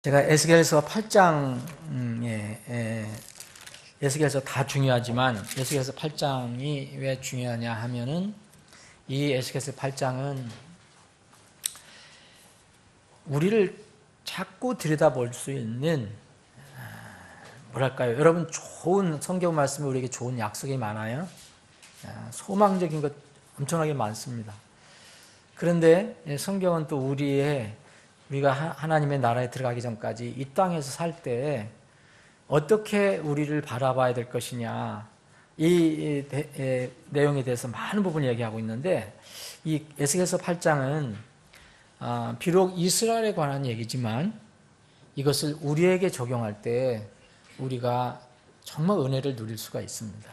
제가 에스겔서 8장에 에스겔서 다 중요하지만 에스겔서 8장이 왜 중요하냐 하면은 이 에스겔서 8장은 우리를 자꾸 들여다볼 수 있는 뭐랄까요? 여러분 좋은 성경 말씀이 우리에게 좋은 약속이 많아요. 소망적인 것 엄청나게 많습니다. 그런데 성경은 또 우리가 하나님의 나라에 들어가기 전까지 이 땅에서 살 때 어떻게 우리를 바라봐야 될 것이냐 이 내용에 대해서 많은 부분을 얘기하고 있는데 이 에스겔서 8장은 비록 이스라엘에 관한 얘기지만 이것을 우리에게 적용할 때 우리가 정말 은혜를 누릴 수가 있습니다.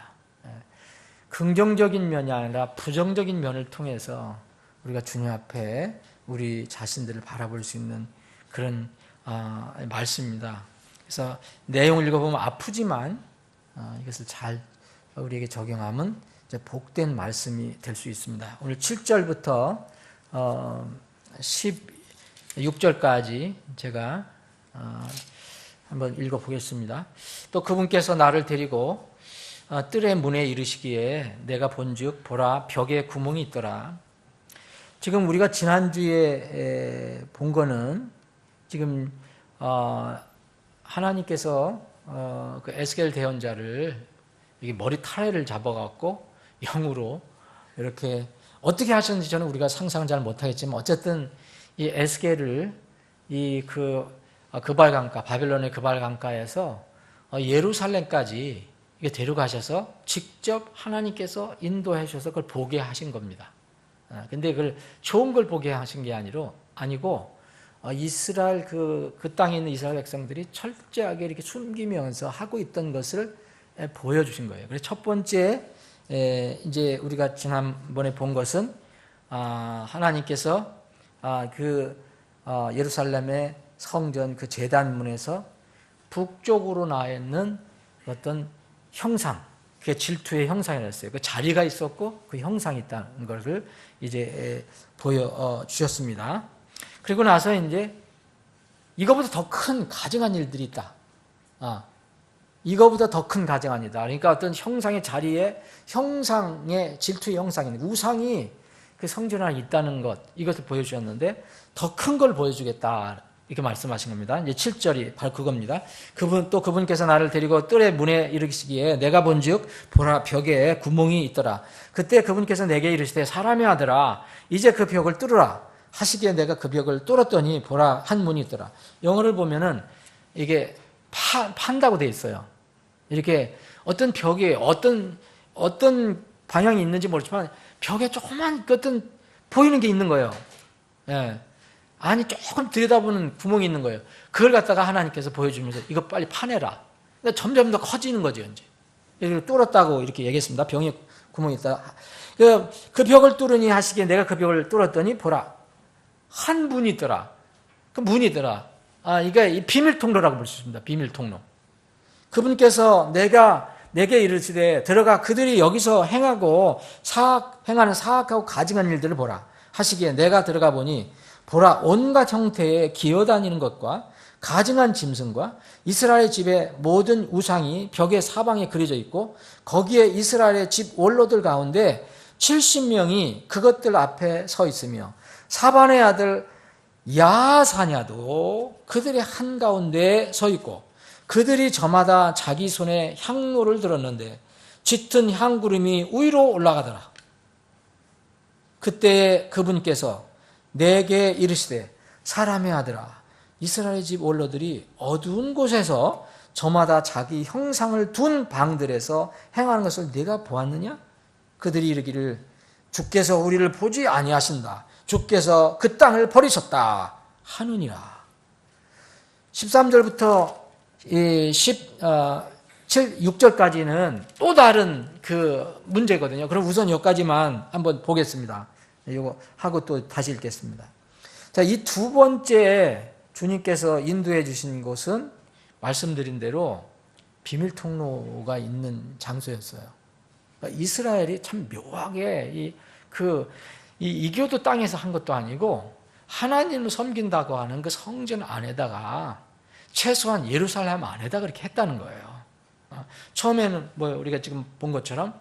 긍정적인 면이 아니라 부정적인 면을 통해서 우리가 주님 앞에 우리 자신들을 바라볼 수 있는 그런 말씀입니다. 그래서 내용을 읽어보면 아프지만 이것을 잘 우리에게 적용하면 이제 복된 말씀이 될 수 있습니다. 오늘 7절부터 16절까지 제가 한번 읽어보겠습니다. 또 그분께서 나를 데리고 뜰의 문에 이르시기에 내가 본즉 보라 벽에 구멍이 있더라. 지금 우리가 지난주에 본 거는 지금 하나님께서 그 에스겔 대언자를 이게 머리 타래를 잡아갖고 영으로 이렇게 어떻게 하셨는지 저는 우리가 상상을 잘 못하겠지만 어쨌든 이 에스겔을 이 그발 강가 바벨론의 그발 강가에서 예루살렘까지 이게 데려가셔서 직접 하나님께서 인도해 주셔서 그걸 보게 하신 겁니다. 근데 그걸 좋은 걸 보게 하신 게 아니고 이스라엘 그 땅에 있는 이스라엘 백성들이 철저하게 이렇게 숨기면서 하고 있던 것을 보여주신 거예요. 그래서 첫 번째 이제 우리가 지난번에 본 것은 하나님께서 예루살렘의 성전 그 제단문에서 북쪽으로 나 있는 어떤 형상, 그게 질투의 형상이었어요. 그 자리가 있었고 그 형상이 있다는 것을 이제 보여주셨습니다. 그리고 나서 이제 이거보다 더 큰 가증한 일들이 있다. 이거보다 더 큰 가증한 일이다. 그러니까 어떤 형상의 자리에 형상의 질투의 형상인 우상이 그 성전 안에 있다는 것, 이것을 보여주셨는데 더 큰 걸 보여주겠다. 이렇게 말씀하신 겁니다. 이제 7절이 바로 그겁니다. 그분께서 나를 데리고 뜰의 문에 이르시기에 내가 본즉 보라 벽에 구멍이 있더라. 그때 그분께서 내게 이르시되 사람의 아들아 이제 그 벽을 뚫으라 하시기에 내가 그 벽을 뚫었더니 보라 한 문이 있더라. 영어를 보면은 이게 판다고 돼 있어요. 이렇게 어떤 벽에 어떤 방향이 있는지 모르지만 벽에 조그만 어떤 보이는 게 있는 거예요. 예. 아니 조금 들여다보는 구멍이 있는 거예요. 그걸 갖다가 하나님께서 보여주면서 이거 빨리 파내라. 그러니까 점점 더 커지는 거죠. 이제 이렇게 뚫었다고 이렇게 얘기했습니다. 병에 구멍이 있다. 그 벽을 뚫으니 하시기에 내가 그 벽을 뚫었더니 보라 한 문이 있더라. 그 문이 있더라. 이게 이 비밀 통로라고 볼 수 있습니다. 비밀 통로. 그분께서 내게 이르시되 들어가 그들이 여기서 행하는 사악하고 가증한 일들을 보라 하시기에 내가 들어가 보니 보라 온갖 형태의 기어다니는 것과 가증한 짐승과 이스라엘 집의 모든 우상이 벽의 사방에 그려져 있고 거기에 이스라엘의 집 원로들 가운데 70명이 그것들 앞에 서 있으며 사반의 아들 야사냐도 그들의 한가운데에 서 있고 그들이 저마다 자기 손에 향로를 들었는데 짙은 향구름이 위로 올라가더라. 그때 그분께서 내게 이르시되 사람의 아들아 이스라엘 집 원로들이 어두운 곳에서 저마다 자기 형상을 둔 방들에서 행하는 것을 네가 보았느냐? 그들이 이르기를 주께서 우리를 보지 아니하신다. 주께서 그 땅을 버리셨다 하느니라. 13절부터 6절까지는 또 다른 그 문제거든요. 그럼 우선 여기까지만 한번 보겠습니다. 이거 하고 또 다시 읽겠습니다. 자, 이 두 번째 주님께서 인도해 주신 곳은 말씀드린 대로 비밀 통로가 있는 장소였어요. 그러니까 이스라엘이 참 묘하게 이교도 땅에서 한 것도 아니고 하나님을 섬긴다고 하는 그 성전 안에다가 최소한 예루살렘 안에다 그렇게 했다는 거예요. 처음에는 뭐 우리가 지금 본 것처럼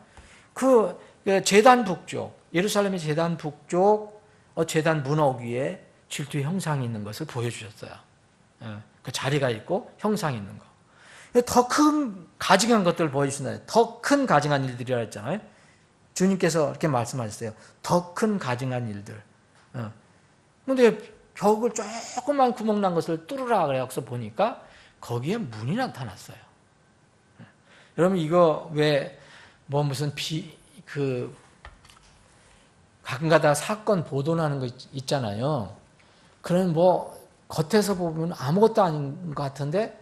그 제단 북쪽, 예루살렘의 제단 북쪽 제단 문턱 위에 질투의 형상이 있는 것을 보여주셨어요. 그 자리가 있고 형상이 있는 거. 더 큰 가증한 것들을 보여주신다. 더 큰 가증한 일들이라 했잖아요. 주님께서 이렇게 말씀하셨어요. 더 큰 가증한 일들. 근데 벽을 조그만 구멍 난 것을 뚫으라 그래서 보니까 거기에 문이 나타났어요. 여러분 이거 왜 뭐 무슨 가끔가다 사건 보도나는 거 있잖아요. 그런 뭐 겉에서 보면 아무것도 아닌 것 같은데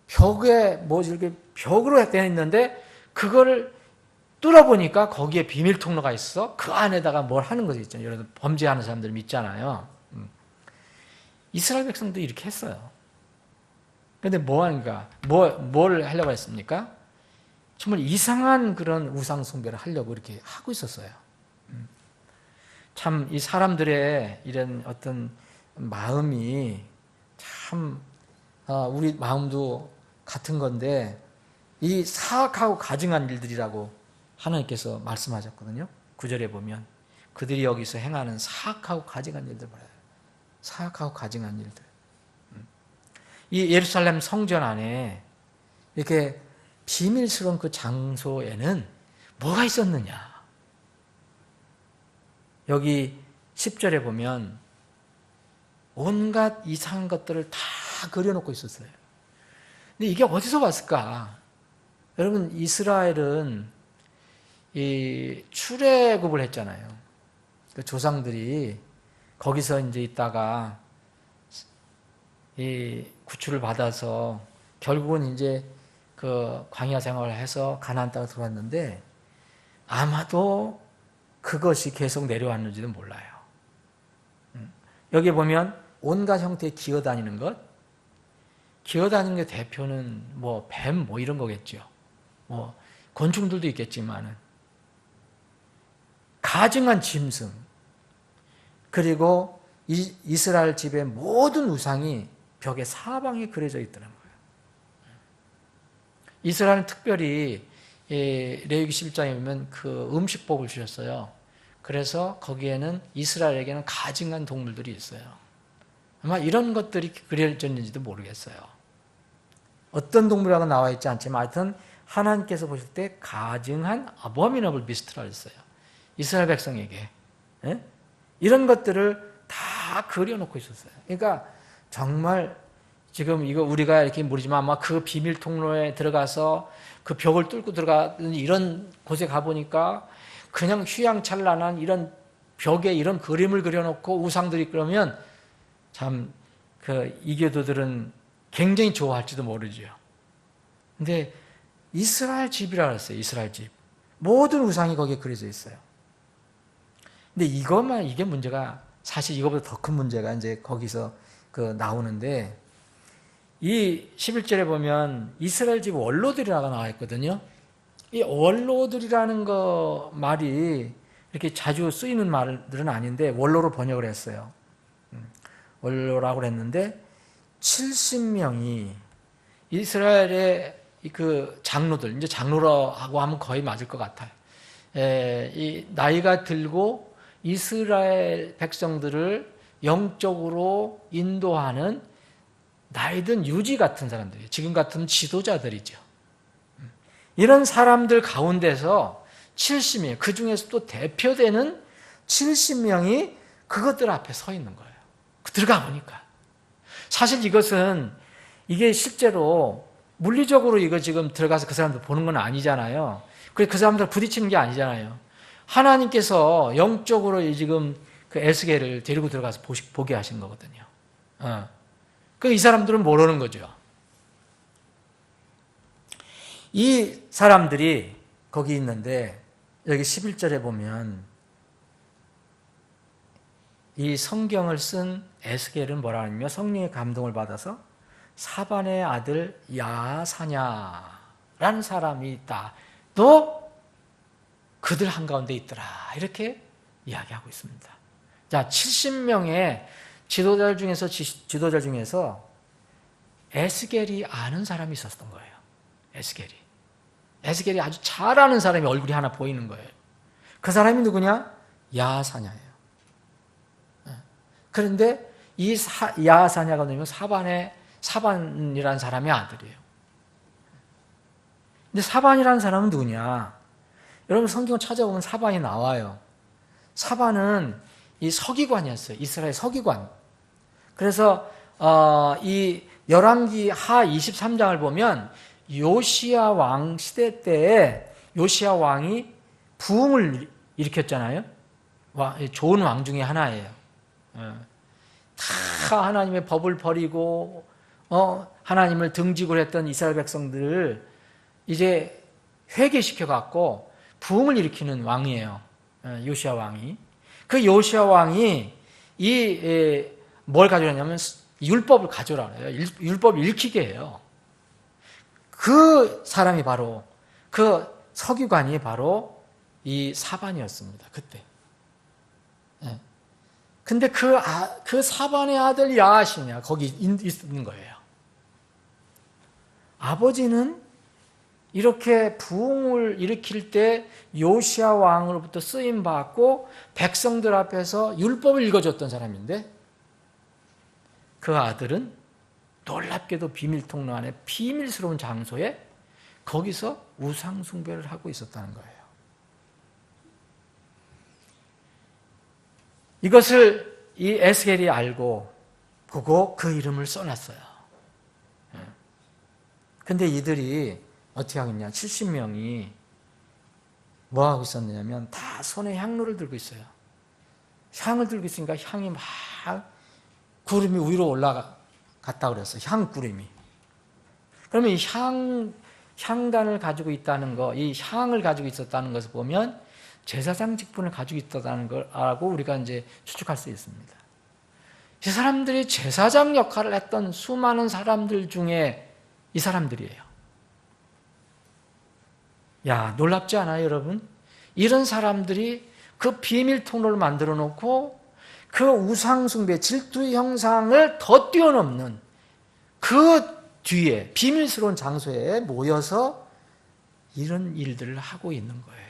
벽에 뭐 이렇게 벽으로 되어 있는데 그거를 뚫어보니까 거기에 비밀 통로가 있어. 그 안에다가 뭘 하는 것이 있잖아요. 여러분 범죄하는 사람들 있잖아요. 이스라엘 백성도 이렇게 했어요. 근데 뭐 하는가? 뭘 하려고 했습니까? 정말 이상한 그런 우상 숭배를 하려고 이렇게 하고 있었어요. 참 이 사람들의 이런 어떤 마음이 참 우리 마음도 같은 건데 이 사악하고 가증한 일들이라고 하나님께서 말씀하셨거든요. 9절에 보면 그들이 여기서 행하는 사악하고 가증한 일들 말해요. 사악하고 가증한 일들. 이 예루살렘 성전 안에 이렇게 비밀스러운 그 장소에는 뭐가 있었느냐? 여기 10절에 보면 온갖 이상한 것들을 다 그려놓고 있었어요. 근데 이게 어디서 왔을까? 여러분 이스라엘은 이 출애굽을 했잖아요. 그 조상들이 거기서 이제 있다가 이 구출을 받아서 결국은 이제 그 광야 생활을 해서 가나안 땅에 들어왔는데 아마도 그것이 계속 내려왔는지도 몰라요. 여기 보면 온갖 형태의 기어다니는 것, 기어다니는 게 대표는 뭐 뱀 뭐 이런 거겠죠. 뭐 곤충들도 있겠지만은 가증한 짐승, 그리고 이스라엘 집의 모든 우상이 벽의 사방에 그려져 있더라는 거예요. 이스라엘은 특별히 레위기 11장에 보면 그 음식법을 주셨어요. 그래서 거기에는 이스라엘에게는 가증한 동물들이 있어요. 아마 이런 것들이 그려졌는지도 모르겠어요. 어떤 동물이라고 나와 있지 않지만 하여튼 하나님께서 보실 때 가증한 abominable beast라 했어요. 이스라엘 백성에게. 이런 것들을 다 그려놓고 있었어요. 그러니까 정말 지금 이거 우리가 이렇게 모르지만 아마 그 비밀 통로에 들어가서 그 벽을 뚫고 들어가는 이런 곳에 가보니까 그냥 휘황찬란한 이런 벽에 이런 그림을 그려놓고 우상들이 그러면 참 그 이교도들은 굉장히 좋아할지도 모르죠. 근데 이스라엘 집이라 그랬어요. 이스라엘 집. 모든 우상이 거기에 그려져 있어요. 근데 이게 문제가 사실 이거보다 더 큰 문제가 이제 거기서 나오는데 이 11절에 보면 이스라엘 집 원로들이라고 나와 있거든요. 이 원로들이라는 말이 이렇게 자주 쓰이는 말들은 아닌데 원로로 번역을 했어요. 원로라고 했는데 70명이 이스라엘의 그 장로들, 이제 장로라고 하면 거의 맞을 것 같아요. 이 나이가 들고 이스라엘 백성들을 영적으로 인도하는 나이든 유지 같은 사람들이에요. 지금 같은 지도자들이죠. 이런 사람들 가운데서 70명, 그 중에서 또 대표되는 70명이 그것들 앞에 서 있는 거예요. 들어가 보니까. 사실 이게 실제로 물리적으로 이거 지금 들어가서 그 사람들 보는 건 아니잖아요. 그 사람들 부딪히는 게 아니잖아요. 하나님께서 영적으로 지금 그 에스겔을 데리고 들어가서 보게 하신 거거든요. 이 사람들은 모르는 거죠. 이 사람들이 거기 있는데 여기 11절에 보면 이 성경을 쓴 에스겔은 뭐라 하냐면 성령의 감동을 받아서 사반의 아들 야사냐라는 사람이 있다. 또 그들 한가운데 있더라. 이렇게 이야기하고 있습니다. 자, 70명의 지도자 중에서 에스겔이 아는 사람이 있었던 거예요. 에스겔이 아주 잘 아는 사람이 얼굴이 하나 보이는 거예요. 그 사람이 누구냐? 야사냐예요. 그런데 이 야사냐가 뭐냐면 사반이라는 사람의 아들이에요. 근데 사반이라는 사람은 누구냐? 여러분 성경 찾아보면 사반이 나와요. 사반은 이 서기관이었어요. 이스라엘 서기관. 그래서 이 열왕기 하 23장을 보면 요시야 왕 시대 때에 요시야 왕이 부흥을 일으켰잖아요. 좋은 왕 중에 하나예요. 다 하나님의 법을 버리고 하나님을 등지고 했던 이스라엘 백성들을 이제 회개시켜 갖고 부흥을 일으키는 왕이에요. 요시야 왕이. 그 요시야 왕이 뭘 가져왔냐면 율법을 가져오라 그래요. 율법을 읽히게 해요. 그 사람이 바로 그 서기관이 바로 이 사반이었습니다. 그때. 근데 그 사반의 아들 야하시냐 거기 있는 거예요. 아버지는 이렇게 부흥을 일으킬 때 요시야 왕으로부터 쓰임 받고 백성들 앞에서 율법을 읽어줬던 사람인데 그 아들은 놀랍게도 비밀 통로 안에 비밀스러운 장소에 거기서 우상 숭배를 하고 있었다는 거예요. 이것을 이 에스겔이 알고 보고 그 이름을 써놨어요. 근데 이들이 어떻게 하겠냐? 70명이 뭐 하고 있었느냐면 다 손에 향로를 들고 있어요. 향을 들고 있으니까 향이 막 구름이 위로 올라갔다 그랬어요. 향 구름이. 그러면 이 향단을 가지고 있다는 거, 이 향을 가지고 있었다는 것을 보면 제사장 직분을 가지고 있다는 걸 알고 우리가 이제 추측할 수 있습니다. 이 사람들이 제사장 역할을 했던 수많은 사람들 중에 이 사람들이에요. 야, 놀랍지 않아요, 여러분? 이런 사람들이 그 비밀 통로를 만들어 놓고 그 우상숭배, 질투의 형상을 더 뛰어넘는 그 뒤에 비밀스러운 장소에 모여서 이런 일들을 하고 있는 거예요.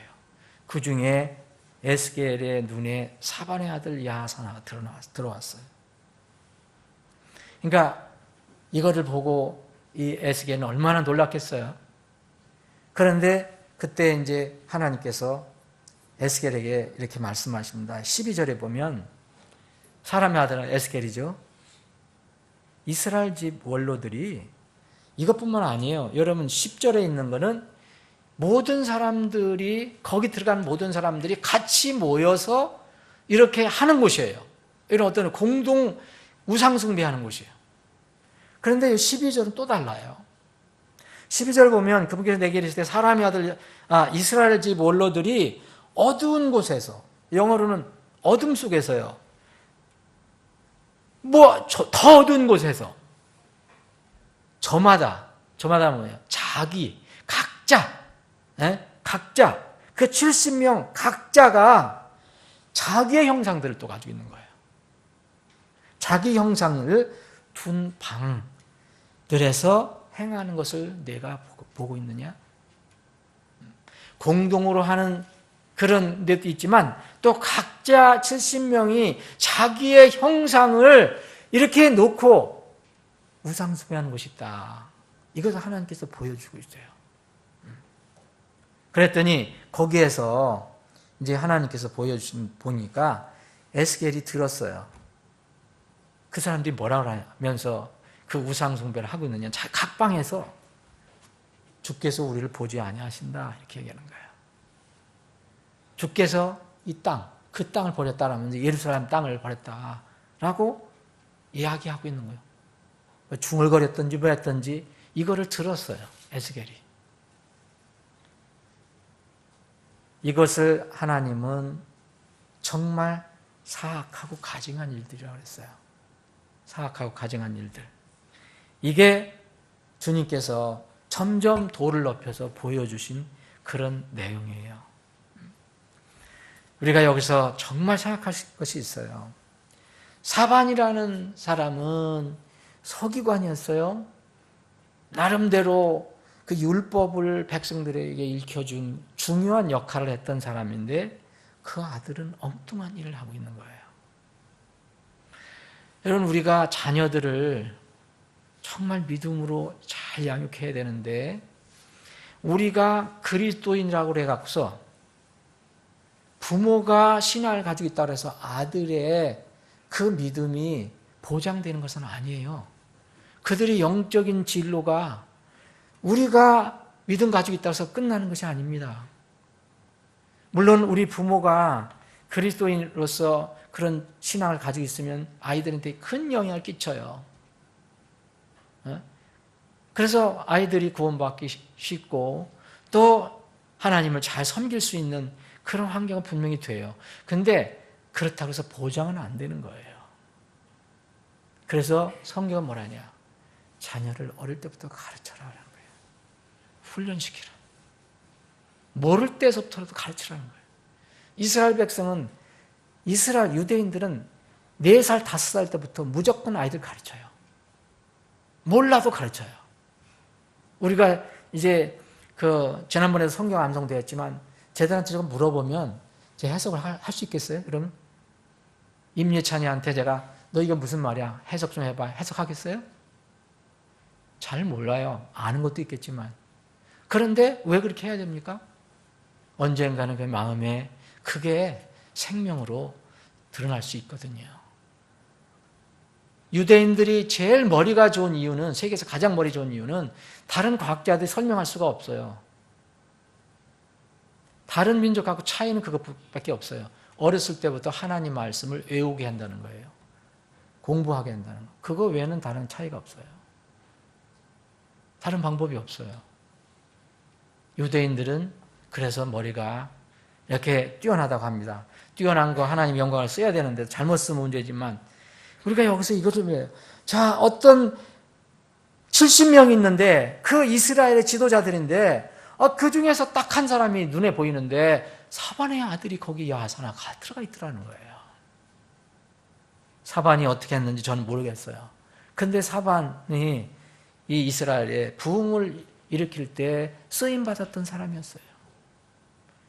그 중에 에스겔의 눈에 사반의 아들 야하사나가 들어왔어요. 그러니까 이거를 보고 이 에스겔은 얼마나 놀랐겠어요. 그런데 그때 이제 하나님께서 에스겔에게 이렇게 말씀하십니다. 12절에 보면 사람의 아들은 에스겔이죠. 이스라엘 집 원로들이 이것뿐만 아니에요. 여러분 10절에 있는 거는 모든 사람들이 거기 들어간 모든 사람들이 같이 모여서 이렇게 하는 곳이에요. 이런 어떤 공동 우상숭배하는 곳이에요. 그런데 12절은 또 달라요. 12절 보면 그분께서 내게 이르시되 사람의 아들 이스라엘 집 원로들이 어두운 곳에서 영어로는 어둠 속에서요. 더 어두운 곳에서 저마다 뭐예요? 각자 그 70명 각자가 자기의 형상들을 또 가지고 있는 거예요. 자기 형상을 둔 방들에서 행하는 것을 내가 보고 있느냐? 공동으로 하는 그런 데도 있지만 또 각자 70명이 자기의 형상을 이렇게 놓고 우상숭배하는 것이 있다. 이것을 하나님께서 보여주고 있어요. 그랬더니 거기에서 이제 하나님께서 보니까 에스겔이 들었어요. 그 사람들이 뭐라고 하면서 그 우상숭배를 하고 있느냐. 각 방에서 주께서 우리를 보지 아니하신다 이렇게 얘기하는 거예요. 주께서 이 땅, 그 땅을 버렸다라면 예루살렘 땅을 버렸다라고 이야기하고 있는 거예요. 중얼거렸든지 뭐 했든지 이거를 들었어요. 에스겔이. 이것을 하나님은 정말 사악하고 가증한 일들이라고 했어요. 사악하고 가증한 일들. 이게 주님께서 점점 도를 높여서 보여주신 그런 내용이에요. 우리가 여기서 정말 생각할 것이 있어요. 사반이라는 사람은 서기관이었어요. 나름대로 그 율법을 백성들에게 일켜준 중요한 역할을 했던 사람인데 그 아들은 엉뚱한 일을 하고 있는 거예요. 여러분, 우리가 자녀들을 정말 믿음으로 잘 양육해야 되는데 우리가 그리스도인이라고 해갖고서 부모가 신앙을 가지고 있다고 해서 아들의 그 믿음이 보장되는 것은 아니에요. 그들의 영적인 진로가 우리가 믿음 가지고 있다고 해서 끝나는 것이 아닙니다. 물론 우리 부모가 그리스도인으로서 그런 신앙을 가지고 있으면 아이들한테 큰 영향을 끼쳐요. 그래서 아이들이 구원받기 쉽고 또 하나님을 잘 섬길 수 있는 그런 환경은 분명히 돼요. 근데 그렇다고 해서 보장은 안 되는 거예요. 그래서 성경은 뭐라냐? 자녀를 어릴 때부터 가르쳐라라는 거예요. 훈련시키라. 모를 때서부터라도 가르치라는 거예요. 이스라엘 백성은, 이스라엘 유대인들은 4살, 5살 때부터 무조건 아이들 가르쳐요. 몰라도 가르쳐요. 우리가 이제 지난번에도 성경 암송되었지만 제들한테 조금 물어보면 제 해석을 할 수 있겠어요? 그럼 임예찬이한테 제가 너 이거 무슨 말이야? 해석 좀 해봐. 해석하겠어요? 잘 몰라요. 아는 것도 있겠지만. 그런데 왜 그렇게 해야 됩니까? 언젠가는 그 마음에 그게 생명으로 드러날 수 있거든요. 유대인들이 제일 머리가 좋은 이유는, 세계에서 가장 머리 좋은 이유는 다른 과학자들이 설명할 수가 없어요. 다른 민족하고 차이는 그것밖에 없어요. 어렸을 때부터 하나님 말씀을 외우게 한다는 거예요. 공부하게 한다는 거. 그거 외에는 다른 차이가 없어요. 다른 방법이 없어요. 유대인들은 그래서 머리가 이렇게 뛰어나다고 합니다. 뛰어난 거 하나님 영광을 써야 되는데 잘못 쓰면 문제지만 우리가 여기서 이것 좀 해요. 자, 어떤 70명 있는데 그 이스라엘의 지도자들인데 그 중에서 딱 한 사람이 눈에 보이는데 사반의 아들이 거기 야사나 들어가 있더라는 거예요. 사반이 어떻게 했는지 저는 모르겠어요. 근데 사반이 이 이스라엘의 부흥을 일으킬 때 쓰임받았던 사람이었어요.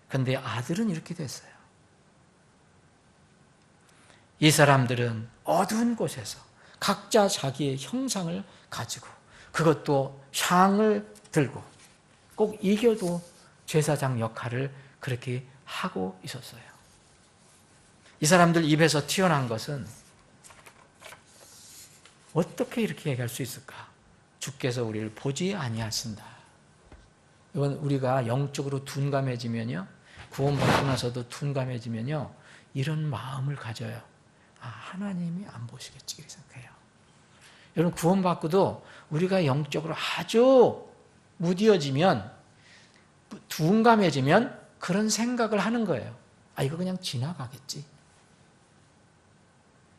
근데 아들은 이렇게 됐어요. 이 사람들은 어두운 곳에서 각자 자기의 형상을 가지고 그것도 샹을 들고 꼭 이겨도 제사장 역할을 그렇게 하고 있었어요. 이 사람들 입에서 튀어나온 것은 어떻게 이렇게 얘기할 수 있을까? 주께서 우리를 보지 아니하신다. 이건 우리가 영적으로 둔감해지면요, 구원받고 나서도 둔감해지면요, 이런 마음을 가져요. 하나님이 안 보시겠지 이렇게 생각해요. 여러분, 구원받고도 우리가 영적으로 아주 무뎌지면, 둔감해지면 그런 생각을 하는 거예요. 이거 그냥 지나가겠지.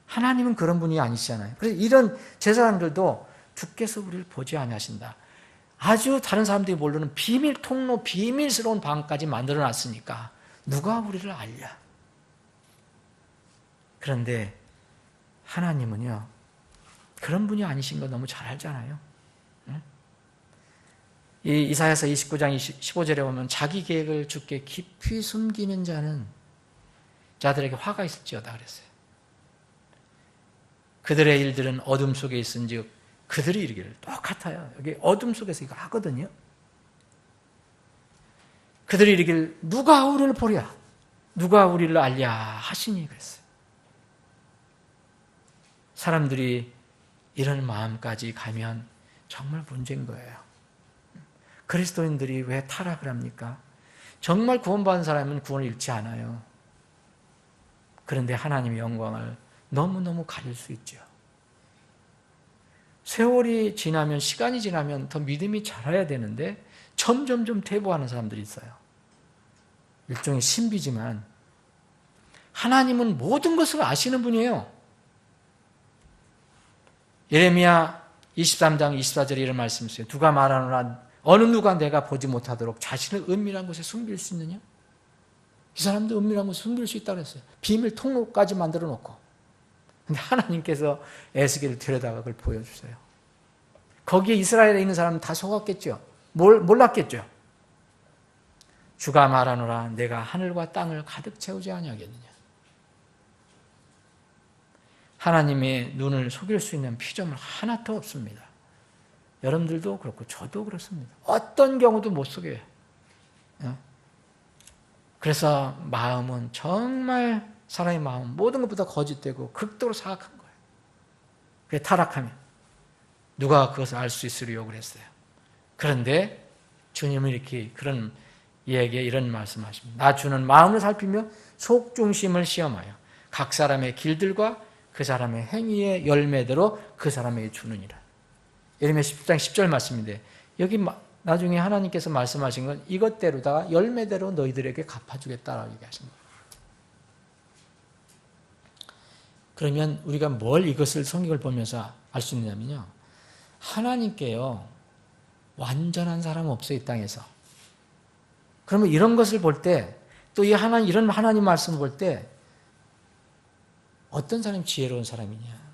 하나님은 그런 분이 아니시잖아요. 그래서 이런 제사장들도 주께서 우리를 보지 아니하신다. 아주 다른 사람들이 모르는 비밀 통로, 비밀스러운 방까지 만들어놨으니까 누가 우리를 알랴. 그런데 하나님은요, 그런 분이 아니신 거 너무 잘 알잖아요. 이 이사야서 29장 15절에 보면 자기 계획을 주께 깊이 숨기는 자들에게 화가 있을지어다 그랬어요. 그들의 일들은 어둠 속에 있은즉 그들이 이르기를, 똑같아요. 여기 어둠 속에서 이거 하거든요. 그들이 이르기를 누가 우리를 보랴, 누가 우리를 알랴 하시니 그랬어요. 사람들이 이런 마음까지 가면 정말 문제인 거예요. 그리스도인들이 왜 타락을 합니까? 정말 구원받은 사람은 구원을 잃지 않아요. 그런데 하나님의 영광을 너무너무 가릴 수 있죠. 세월이 지나면, 시간이 지나면 더 믿음이 자라야 되는데 점점점 퇴보하는 사람들이 있어요. 일종의 신비지만 하나님은 모든 것을 아시는 분이에요. 예레미야 23장 24절에 이런 말씀이 있어요. 누가 말하노라 어느 누가 내가 보지 못하도록 자신을 은밀한 곳에 숨길 수 있느냐? 이 사람도 은밀한 곳에 숨길 수 있다고 했어요. 비밀 통로까지 만들어 놓고. 근데 하나님께서 에스겔을 데려다가 그걸 보여주세요. 거기에 이스라엘에 있는 사람은 다 속았겠죠. 몰랐겠죠. 주가 말하노라 내가 하늘과 땅을 가득 채우지 아니하겠느냐. 하나님의 눈을 속일 수 있는 피조물 하나도 없습니다. 여러분들도 그렇고 저도 그렇습니다. 어떤 경우도 못 속여요. 그래서 마음은 정말 사람의 마음은 모든 것보다 거짓되고 극도로 사악한 거예요. 그게 타락하면 누가 그것을 알 수 있으리요 그랬어요. 그런데 주님은 이렇게 그런 이에게 이런 말씀하십니다. 나 주는 마음을 살피며 속중심을 시험하여 각 사람의 길들과 그 사람의 행위의 열매대로 그 사람에게 주느니라. 예레미야 10장 10절 말씀인데 여기 나중에 하나님께서 말씀하신 건 이것대로다가 열매대로 너희들에게 갚아주겠다라고 얘기하신 거예요. 그러면 우리가 뭘 이것을 성경을 보면서 알 수 있느냐면요. 하나님께요. 완전한 사람은 없어요. 이 땅에서. 그러면 이런 것을 볼 때 또 이런 하나님 말씀을 볼 때 어떤 사람이 지혜로운 사람이냐.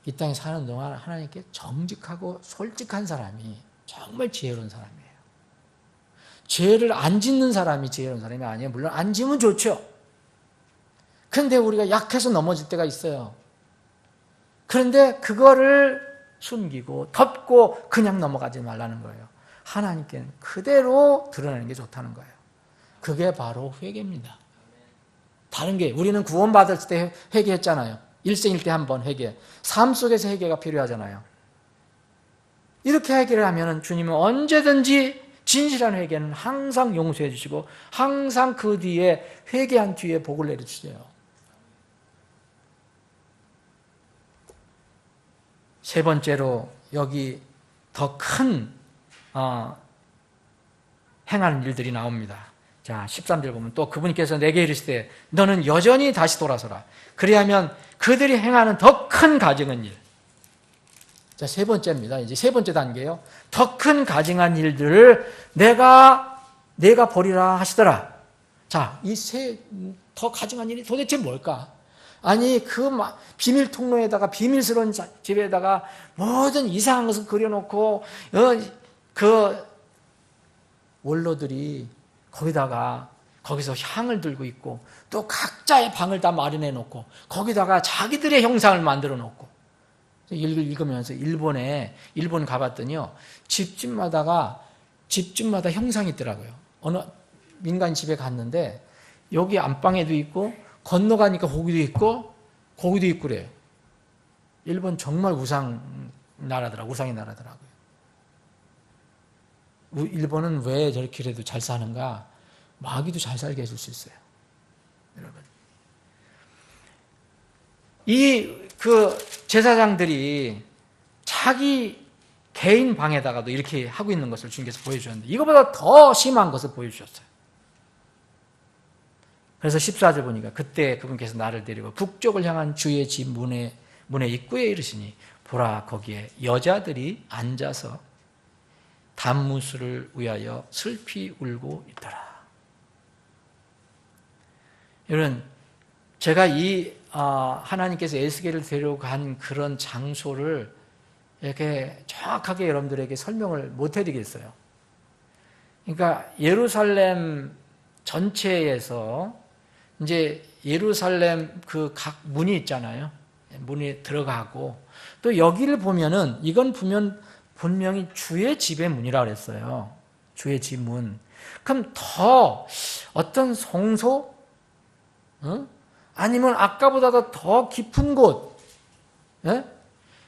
이 땅에 사는 동안 하나님께 정직하고 솔직한 사람이 정말 지혜로운 사람이에요. 죄를 안 짓는 사람이 지혜로운 사람이 아니에요. 물론 안 지으면 좋죠. 그런데 우리가 약해서 넘어질 때가 있어요. 그런데 그거를 숨기고 덮고 그냥 넘어가지 말라는 거예요. 하나님께는 그대로 드러내는 게 좋다는 거예요. 그게 바로 회개입니다. 다른 게 우리는 구원받을 때 회개했잖아요. 일생일 때 한 번 회개. 삶 속에서 회개가 필요하잖아요. 이렇게 회개를 하면 주님은 언제든지 진실한 회개는 항상 용서해 주시고 항상 그 뒤에 회개한 뒤에 복을 내려주세요. 세 번째로 여기 더 큰 행하는 일들이 나옵니다. 자, 13절 보면 또 그분께서 내게 이르시되 너는 여전히 다시 돌아서라. 그리하면 그들이 행하는 더 큰 가증한 일. 자, 세 번째입니다. 이제 세 번째 단계예요. 더 큰 가증한 일들을 내가 보리라 하시더라. 자, 이 더 가증한 일이 도대체 뭘까? 아니, 비밀 통로에다가 비밀스러운 집에다가 모든 이상한 것을 그려놓고 그 원로들이 거기서 향을 들고 있고 또 각자의 방을 다 마련해 놓고 거기다가 자기들의 형상을 만들어 놓고 읽으면서 일본 가봤더니요 집집마다 형상이 있더라고요. 어느 민간 집에 갔는데 여기 안방에도 있고 건너가니까 거기도 있고 그래요. 일본 정말 우상의 나라더라고요. 일본은 왜 저렇게라도 잘 사는가? 마귀도 잘 살게 해줄 수 있어요. 여러분. 제사장들이 자기 개인 방에다가도 이렇게 하고 있는 것을 주님께서 보여주셨는데 이거보다 더 심한 것을 보여주셨어요. 그래서 14절 보니까 그때 그분께서 나를 데리고 북쪽을 향한 주의 집 문의 입구에 이르시니 보라 거기에 여자들이 앉아서 단무술을 위하여 슬피 울고 있더라. 여러분, 제가 하나님께서 에스겔을 데려간 그런 장소를 이렇게 정확하게 여러분들에게 설명을 못 해드리겠어요. 그러니까 예루살렘 전체에서 이제 예루살렘 그 각 문이 있잖아요. 문이 들어가고 또 여기를 보면은 이건 분명히 주의 집의 문이라고 그랬어요. 주의 집 문. 그럼 더 어떤 성소? 아니면 아까보다도 더 깊은 곳?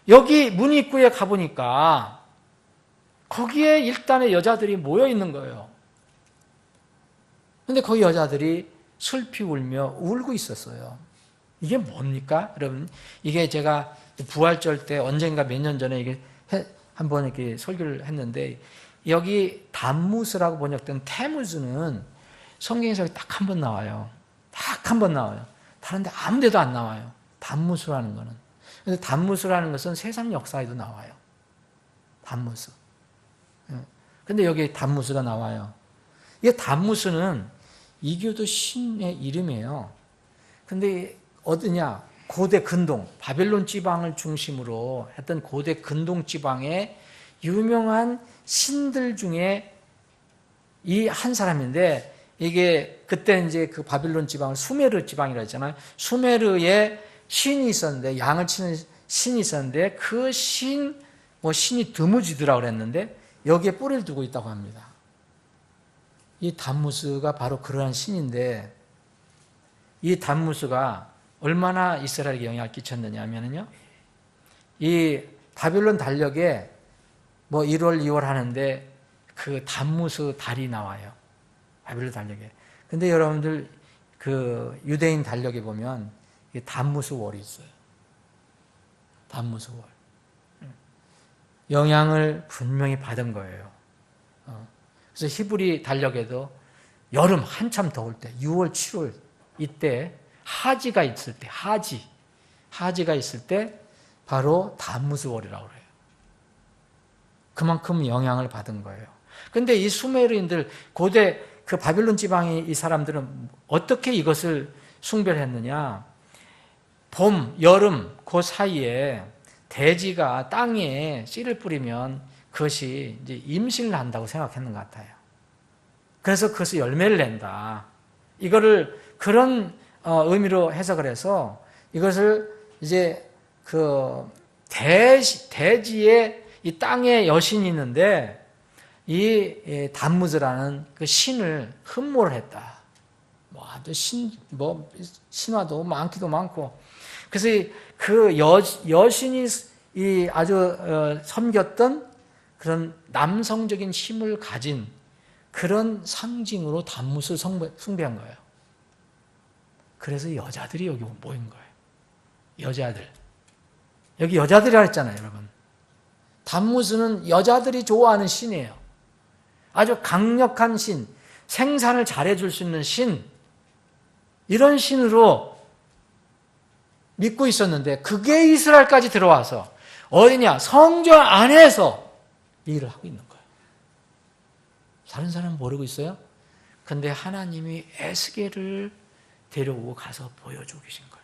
여기 문 입구에 가보니까 거기에 일단의 여자들이 모여 있는 거예요. 근데 거기 여자들이 슬피 울고 있었어요. 이게 뭡니까? 여러분, 이게 제가 부활절 때 언젠가 몇 년 전에 이게 한번 이렇게 설교를 했는데 여기 담무스라고 번역된 테무즈는 성경에서 딱 한 번 나와요. 딱 한 번 나와요. 다른 데 아무 데도 안 나와요. 담무스라는 거는. 근데 담무스라는 것은 세상 역사에도 나와요. 담무스. 근데 여기 담무스가 나와요. 이 담무스는 이교도 신의 이름이에요. 근데 어디냐? 고대 근동, 바벨론 지방을 중심으로 했던 고대 근동 지방의 유명한 신들 중에 이 한 사람인데, 이게 그때 이제 그 바벨론 지방을 수메르 지방이라고 했잖아요. 수메르에 신이 있었는데, 양을 치는 신이 있었는데, 그 신이 드무지드라고 그랬는데, 여기에 뿌리를 두고 있다고 합니다. 이 담무스가 바로 그러한 신인데, 이 담무스가 얼마나 이스라엘에게 영향을 끼쳤느냐 하면요, 이 바벨론 달력에 1월, 2월 하는데 그 담무스 달이 나와요. 바벨론 달력에. 근데 여러분들 그 유대인 달력에 보면 담무스 월이 있어요. 담무스 월. 영향을 분명히 받은 거예요. 그래서 히브리 달력에도 여름 한참 더울 때 6월, 7월 이때 하지가 있을 때, 하지가 있을 때 바로 담무스월이라고 그래요. 그만큼 영향을 받은 거예요. 근데 이 수메르인들, 고대 그 바빌론 지방의 이 사람들은 어떻게 이것을 숭배를 했느냐? 봄, 여름 그 사이에 대지가 땅에 씨를 뿌리면 그것이 이제 임신을 한다고 생각했는 것 같아요. 그래서 그것을 열매를 낸다. 이거를 그런 의미로 해석을 해서 이것을 이제 그 대지에 이 땅에 여신이 있는데 이 담무즈라는 그 신을 흠모를 했다. 아주 신화도 많기도 많고. 그래서 그 여신이 이 아주 섬겼던 그런 남성적인 힘을 가진 그런 상징으로 담무스를 숭배한 거예요. 그래서 여자들이 여기 모인 거예요. 여자들. 여기 여자들이라 했잖아요, 여러분. 담무스는 여자들이 좋아하는 신이에요. 아주 강력한 신, 생산을 잘해줄 수 있는 신, 이런 신으로 믿고 있었는데 그게 이스라엘까지 들어와서 어디냐? 성전 안에서 일을 하고 있는 거예요. 다른 사람은 모르고 있어요? 근데 하나님이 에스겔을 데려오고 가서 보여주고 계신 거예요.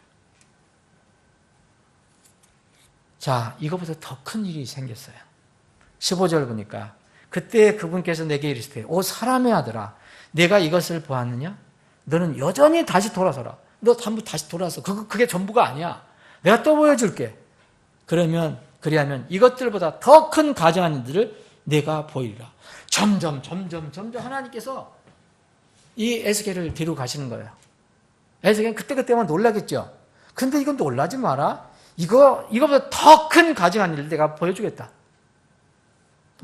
자, 이거보다 더 큰 일이 생겼어요. 15절 보니까 그때 그분께서 내게 이르시되 오 사람의 아들아 내가 이것을 보았느냐? 너는 여전히 다시 돌아서라. 너 다시 돌아서. 그게 전부가 아니야. 내가 또 보여줄게. 그리하면 이것들보다 더 큰 가증한 일들을 내가 보이리라. 점점 하나님께서 이 에스겔을 데리고 가시는 거예요. 에스겔은 그때만 놀라겠죠. 근데 이건 놀라지 마라. 이거보다 더 큰 가증한 일을 내가 보여주겠다.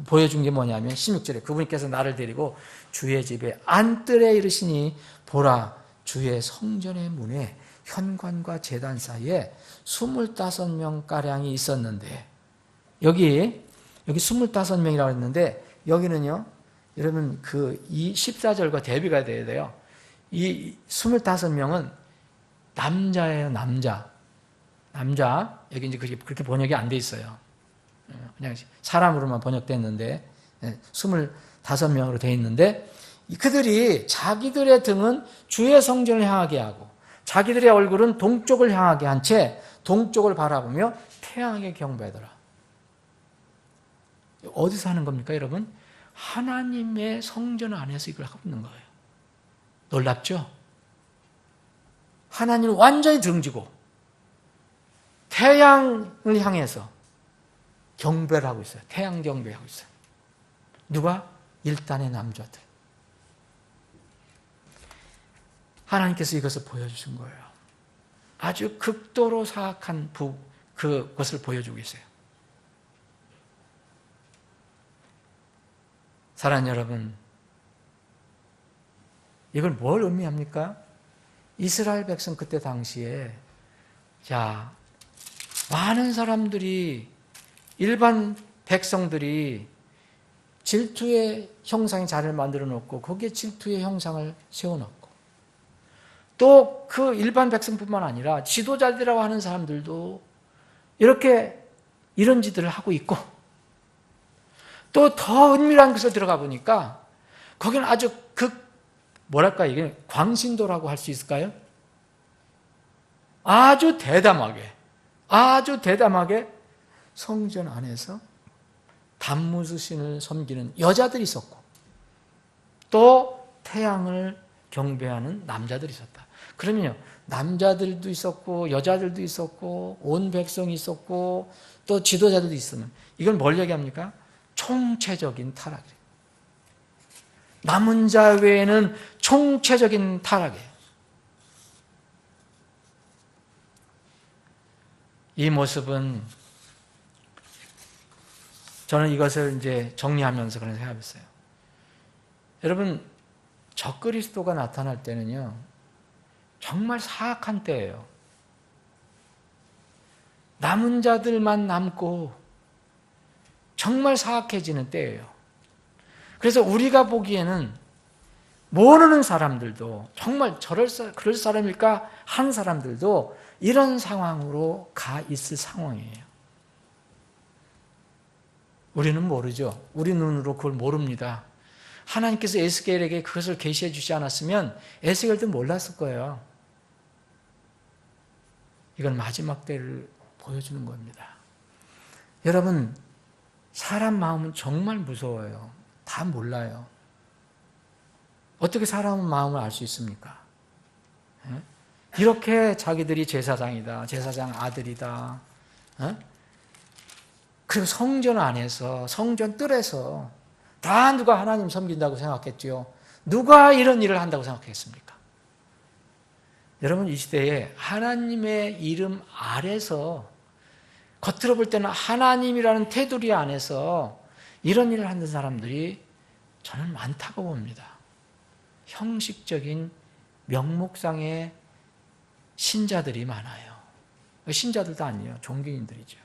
보여준 게 뭐냐면 16절에 그분께서 나를 데리고 주의 집에 안뜰에 이르시니 보라 주의 성전의 문에 현관과 제단 사이에 25명가량이 있었는데 여기 25명이라고 했는데 여기는요 여러분 이 14절과 대비가 돼야 돼요. 이 25명은 남자예요. 남자 여기 이제 그렇게 번역이 안 돼 있어요. 그냥 사람으로만 번역됐는데 25명으로 되어 있는데 그들이 자기들의 등은 주의 성전을 향하게 하고 자기들의 얼굴은 동쪽을 향하게 한 채 동쪽을 바라보며 태양에게 경배하더라. 어디서 하는 겁니까 여러분? 하나님의 성전 안에서 이걸 하고 있는 거예요. 놀랍죠? 하나님을 완전히 등지고 태양을 향해서 경배를 하고 있어요. 태양 경배하고 있어요. 누가? 일단의 남자들. 하나님께서 이것을 보여주신 거예요. 아주 극도로 사악한 그것을 보여주고 계세요. 사랑하는 여러분, 이걸 뭘 의미합니까? 이스라엘 백성 그때 당시에 많은 사람들이 일반 백성들이 질투의 형상의 자리를 만들어 놓고 거기에 질투의 형상을 세워놓고 또 그 일반 백성뿐만 아니라 지도자들이라고 하는 사람들도 이런 짓들을 하고 있고 또 더 은밀한 곳에 들어가 보니까 거기는 아주 이게 광신도라고 할 수 있을까요? 아주 대담하게 성전 안에서 담무스신을 섬기는 여자들이 있었고 또 태양을 경배하는 남자들이 있었다. 그러면요, 남자들도 있었고 여자들도 있었고 온 백성이 있었고 또 지도자들도 있으면 이건 뭘 얘기합니까? 총체적인 타락이에요. 남은 자 외에는 총체적인 타락이에요. 이 모습은 저는 이것을 이제 정리하면서 그런 생각했어요. 여러분, 적그리스도가 나타날 때는요, 정말 사악한 때예요. 남은 자들만 남고 정말 사악해지는 때예요. 그래서 우리가 보기에는 모르는 사람들도 정말 그럴 사람일까 한 사람들도 이런 상황으로 가 있을 상황이에요. 우리는 모르죠. 우리 눈으로 그걸 모릅니다. 하나님께서 에스겔에게 그것을 계시해 주지 않았으면 에스겔도 몰랐을 거예요. 이건 마지막 때를 보여주는 겁니다. 여러분, 사람 마음은 정말 무서워요. 다 몰라요. 어떻게 사람 마음을 알 수 있습니까? 이렇게 자기들이 제사장이다, 제사장 아들이다, 그리고 성전 안에서, 성전 뜰에서 다 누가 하나님 섬긴다고 생각했죠. 누가 이런 일을 한다고 생각했습니까? 여러분, 이 시대에 하나님의 이름 아래서, 겉으로 볼 때는 하나님이라는 테두리 안에서 이런 일을 하는 사람들이 저는 많다고 봅니다. 형식적인 명목상의 신자들이 많아요. 신자들도 아니에요. 종교인들이죠.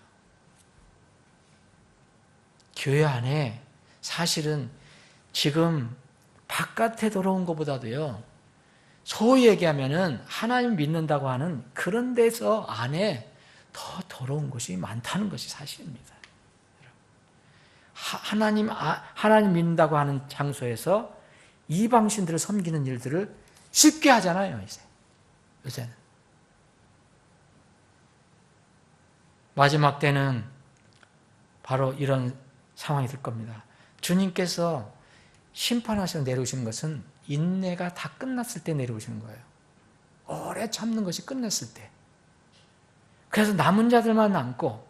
교회 안에 사실은 지금 바깥에 들어온 것보다도요, 소위 얘기하면은 하나님 믿는다고 하는 그런 데서 안에 더 더러운 것이 많다는 것이 사실입니다. 하나님 믿는다고 하는 장소에서 이방신들을 섬기는 일들을 쉽게 하잖아요, 요새는. 마지막 때는 바로 이런 상황이 될 겁니다. 주님께서 심판하셔서 내려오시는 것은 인내가 다 끝났을 때 내려오시는 거예요. 오래 참는 것이 끝났을 때. 그래서 남은 자들만 남고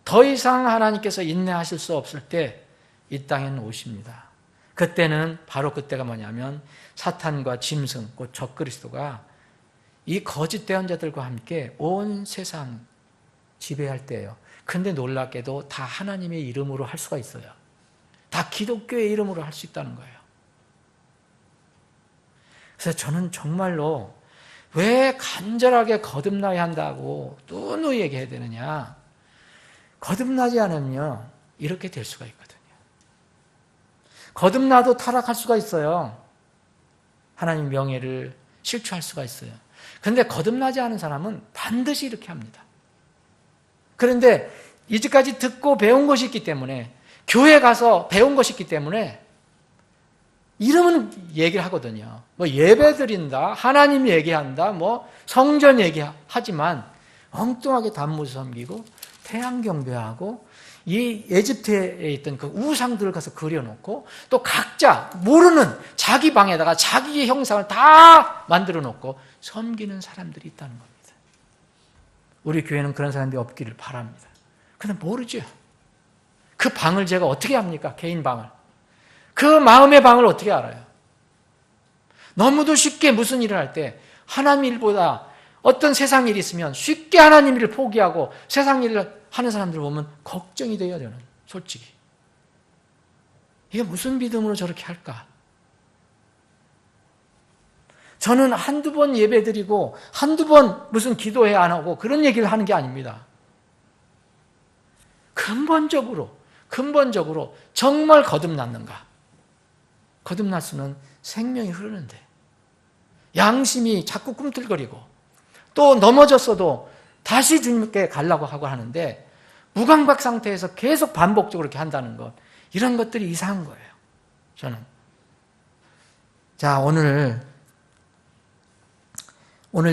더 이상 하나님께서 인내하실 수 없을 때 이 땅에는 오십니다. 그때는 바로 그때가 뭐냐면 사탄과 짐승, 곧 적그리스도가 이 거짓 대언자들과 함께 온 세상 지배할 때예요. 근데 놀랍게도 다 하나님의 이름으로 할 수가 있어요. 다 기독교의 이름으로 할 수 있다는 거예요. 그래서 저는 정말로 왜 간절하게 거듭나야 한다고 누누이 얘기해야 되느냐. 거듭나지 않으면요, 이렇게 될 수가 있거든요. 거듭나도 타락할 수가 있어요. 하나님 명예를 실추할 수가 있어요. 그런데 거듭나지 않은 사람은 반드시 이렇게 합니다. 그런데 이제까지 듣고 배운 것이 있기 때문에, 교회 가서 배운 것이 있기 때문에 이름은 얘기를 하거든요. 뭐 예배 드린다, 하나님 얘기한다, 뭐 성전 얘기하지만 엉뚱하게 단무지 섬기고 태양 경배하고 이 에집트에 있던 그 우상들을 가서 그려놓고 또 각자 모르는 자기 방에다가 자기의 형상을 다 만들어 놓고 섬기는 사람들이 있다는 겁니다. 우리 교회는 그런 사람들이 없기를 바랍니다. 근데 모르죠. 그 방을 제가 어떻게 합니까? 개인 방을. 그 마음의 방을 어떻게 알아요? 너무도 쉽게 무슨 일을 할 때 하나님 일보다 어떤 세상 일이 있으면 쉽게 하나님 일을 포기하고 세상 일을 하는 사람들 보면 걱정이 돼요, 저는. 솔직히. 이게 무슨 믿음으로 저렇게 할까? 저는 한두 번 예배 드리고 한두 번 무슨 기도회 안 하고 그런 얘기를 하는 게 아닙니다. 근본적으로 정말 거듭났는가? 거듭날 수는 생명이 흐르는데, 양심이 자꾸 꿈틀거리고 또 넘어졌어도 다시 주님께 가려고 하고 하는데 무강박 상태에서 계속 반복적으로 이렇게 한다는 것, 이런 것들이 이상한 거예요, 저는. 자, 오늘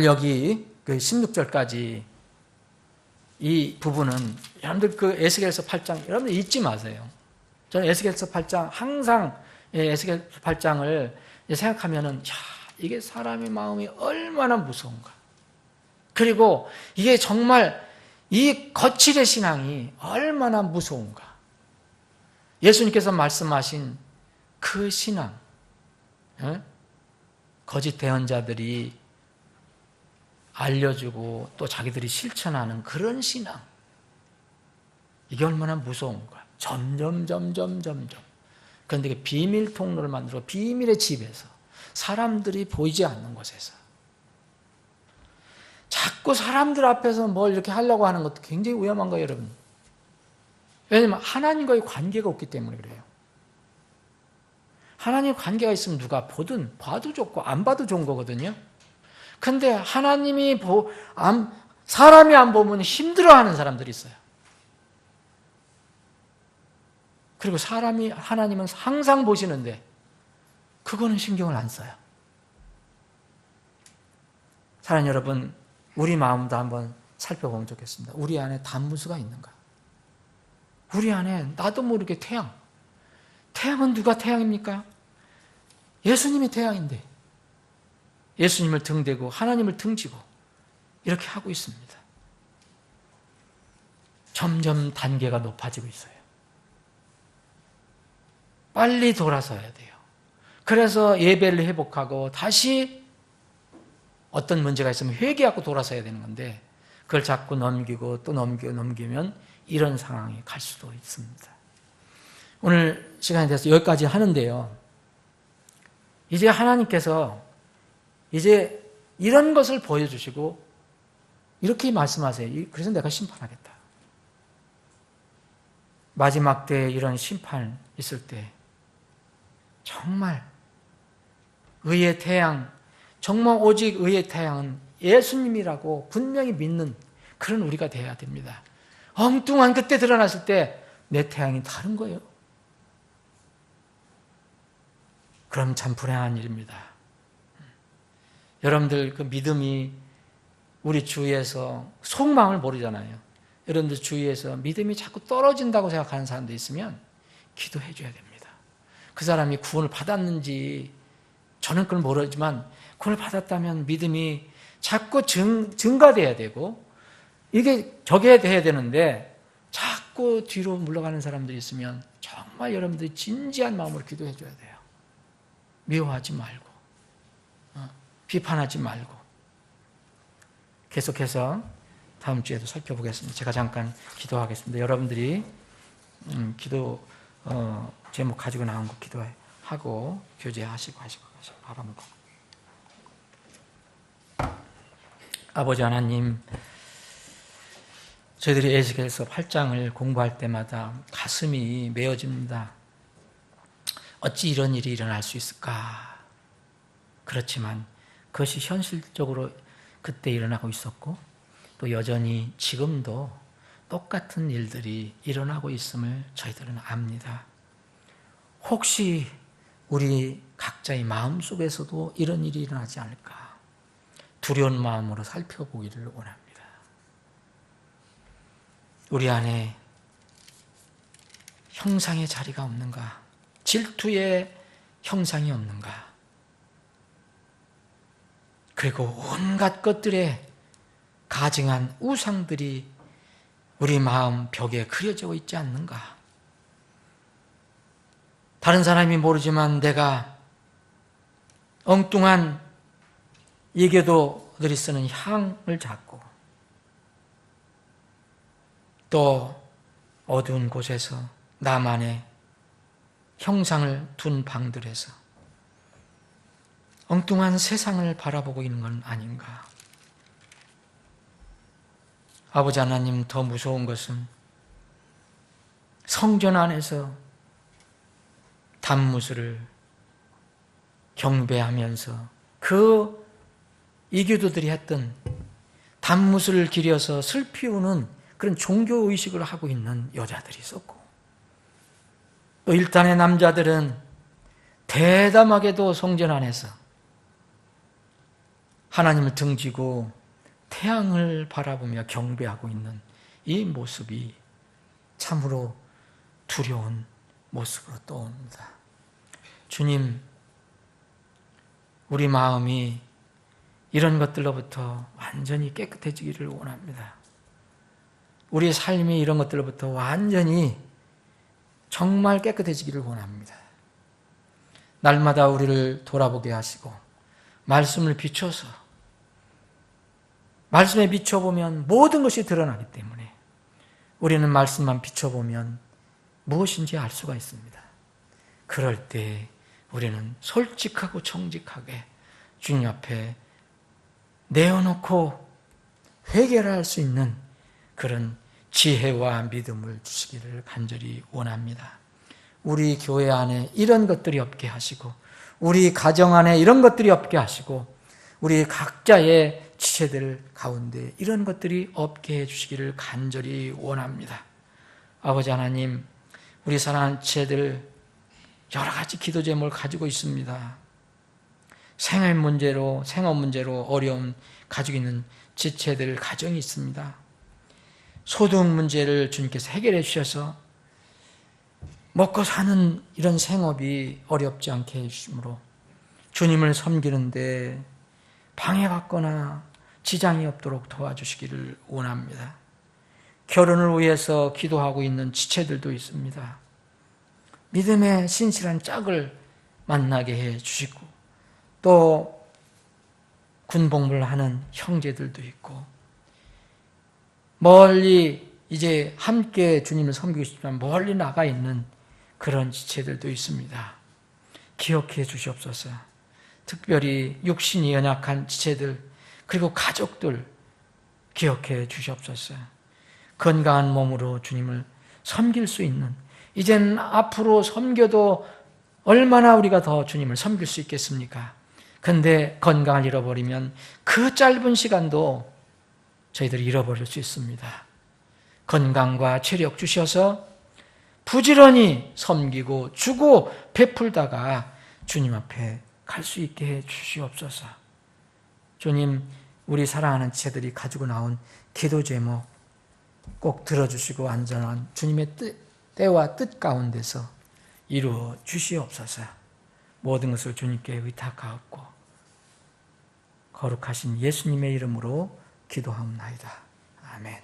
여기 그 16절까지 이 부분은 여러분들 그 에스겔서 8장 여러분들 잊지 마세요. 저는 에스겔서 8장 항상 에스겔서 8장을 생각하면은 이게 사람의 마음이 얼마나 무서운가. 그리고 이게 정말 이 거칠의 신앙이 얼마나 무서운가. 예수님께서 말씀하신 그 신앙, 거짓 대언자들이 알려주고 또 자기들이 실천하는 그런 신앙, 이게 얼마나 무서운가. 점점. 그런데 이게 비밀 통로를 만들어 비밀의 집에서 사람들이 보이지 않는 곳에서 자꾸 사람들 앞에서 뭘 이렇게 하려고 하는 것도 굉장히 위험한 거예요, 여러분. 왜냐하면 하나님과의 관계가 없기 때문에 그래요. 하나님과 관계가 있으면 누가 보든 봐도 좋고 안 봐도 좋은 거거든요. 근데 사람이 안 보면 힘들어하는 사람들이 있어요. 그리고 하나님은 항상 보시는데 그거는 신경을 안 써요. 사랑하는 여러분, 우리 마음도 한번 살펴보면 좋겠습니다. 우리 안에 단무수가 있는가? 우리 안에 나도 모르게 태양은 누가 태양입니까? 예수님이 태양인데 예수님을 등대고 하나님을 등지고 이렇게 하고 있습니다. 점점 단계가 높아지고 있어요. 빨리 돌아서야 돼요. 그래서 예배를 회복하고 다시 어떤 문제가 있으면 회개하고 돌아서야 되는 건데 그걸 자꾸 넘기고 또 넘기면 이런 상황에 갈 수도 있습니다. 오늘 시간이 돼서 여기까지 하는데요. 이제 하나님께서 이제 이런 것을 보여주시고 이렇게 말씀하세요. 그래서 내가 심판하겠다. 마지막 때에 이런 심판 있을 때 정말 의의 태양, 정말 오직 의의 태양은 예수님이라고 분명히 믿는 그런 우리가 돼야 됩니다. 엉뚱한 그때 드러났을 때 내 태양이 다른 거예요. 그럼 참 불행한 일입니다. 여러분들 그 믿음이 우리 주위에서 속마음을 모르잖아요. 여러분들 주위에서 믿음이 자꾸 떨어진다고 생각하는 사람도 있으면 기도해 줘야 됩니다. 그 사람이 구원을 받았는지 저는 그걸 모르지만 구원을 받았다면 믿음이 자꾸 증가돼야 되고 이게 저게 돼야 되는데 자꾸 뒤로 물러가는 사람들이 있으면 정말 여러분들이 진지한 마음으로 기도해 줘야 돼요. 미워하지 말고 비판하지 말고. 계속해서 다음 주에도 살펴보겠습니다. 제가 잠깐 기도하겠습니다. 여러분들이 기도 제목 가지고 나온 거 기도하고 교제하시고 바랍니다. 아버지 하나님, 저희들이 에스겔서 8장을 공부할 때마다 가슴이 메어집니다. 어찌 이런 일이 일어날 수 있을까? 그렇지만 그것이 현실적으로 그때 일어나고 있었고 또 여전히 지금도 똑같은 일들이 일어나고 있음을 저희들은 압니다. 혹시 우리 각자의 마음속에서도 이런 일이 일어나지 않을까? 두려운 마음으로 살펴보기를 원합니다. 우리 안에 형상의 자리가 없는가? 질투의 형상이 없는가? 그리고 온갖 것들에 가증한 우상들이 우리 마음 벽에 그려져 있지 않는가? 다른 사람이 모르지만 내가 엉뚱한 이교도들이 쓰는 향을 잡고 또 어두운 곳에서 나만의 형상을 둔 방들에서 엉뚱한 세상을 바라보고 있는 건 아닌가? 아버지 하나님, 더 무서운 것은 성전 안에서 단무수를 경배하면서 그 이교도들이 했던 단무수를 기려서 슬피우는 그런 종교의식을 하고 있는 여자들이 있었고 또 일단의 남자들은 대담하게도 성전 안에서 하나님을 등지고 태양을 바라보며 경배하고 있는 이 모습이 참으로 두려운 모습으로 떠옵니다. 주님, 우리 마음이 이런 것들로부터 완전히 깨끗해지기를 원합니다. 우리 삶이 이런 것들로부터 완전히 정말 깨끗해지기를 원합니다. 날마다 우리를 돌아보게 하시고 말씀을 비춰서 말씀에 비춰보면 모든 것이 드러나기 때문에 우리는 말씀만 비춰보면 무엇인지 알 수가 있습니다. 그럴 때 우리는 솔직하고 정직하게 주님 앞에 내어놓고 회개를 할 수 있는 그런 지혜와 믿음을 주시기를 간절히 원합니다. 우리 교회 안에 이런 것들이 없게 하시고 우리 가정 안에 이런 것들이 없게 하시고 우리 각자의 지체들 가운데 이런 것들이 없게 해주시기를 간절히 원합니다. 아버지 하나님, 우리 사랑하는 지체들 여러 가지 기도 제목을 가지고 있습니다. 생업 문제로 어려움 가지고 있는 지체들 가정이 있습니다. 소득 문제를 주님께서 해결해 주셔서 먹고 사는 이런 생업이 어렵지 않게 해주시므로 주님을 섬기는데 방해받거나 지장이 없도록 도와주시기를 원합니다. 결혼을 위해서 기도하고 있는 지체들도 있습니다. 믿음의 신실한 짝을 만나게 해주시고 또 군복무를 하는 형제들도 있고 멀리 이제 함께 주님을 섬기고 싶지만 멀리 나가 있는 그런 지체들도 있습니다. 기억해 주시옵소서. 특별히 육신이 연약한 지체들 그리고 가족들 기억해 주시옵소서. 건강한 몸으로 주님을 섬길 수 있는 이제는 앞으로 섬겨도 얼마나 우리가 더 주님을 섬길 수 있겠습니까? 근데 건강을 잃어버리면 그 짧은 시간도 저희들이 잃어버릴 수 있습니다. 건강과 체력 주셔서 부지런히 섬기고 주고 베풀다가 주님 앞에 갈 수 있게 해 주시옵소서. 주님, 우리 사랑하는 지체들이 가지고 나온 기도 제목 꼭 들어주시고 안전한 주님의 때와 뜻 가운데서 이루어 주시옵소서. 모든 것을 주님께 의탁하옵고 거룩하신 예수님의 이름으로 기도하옵나이다. 아멘.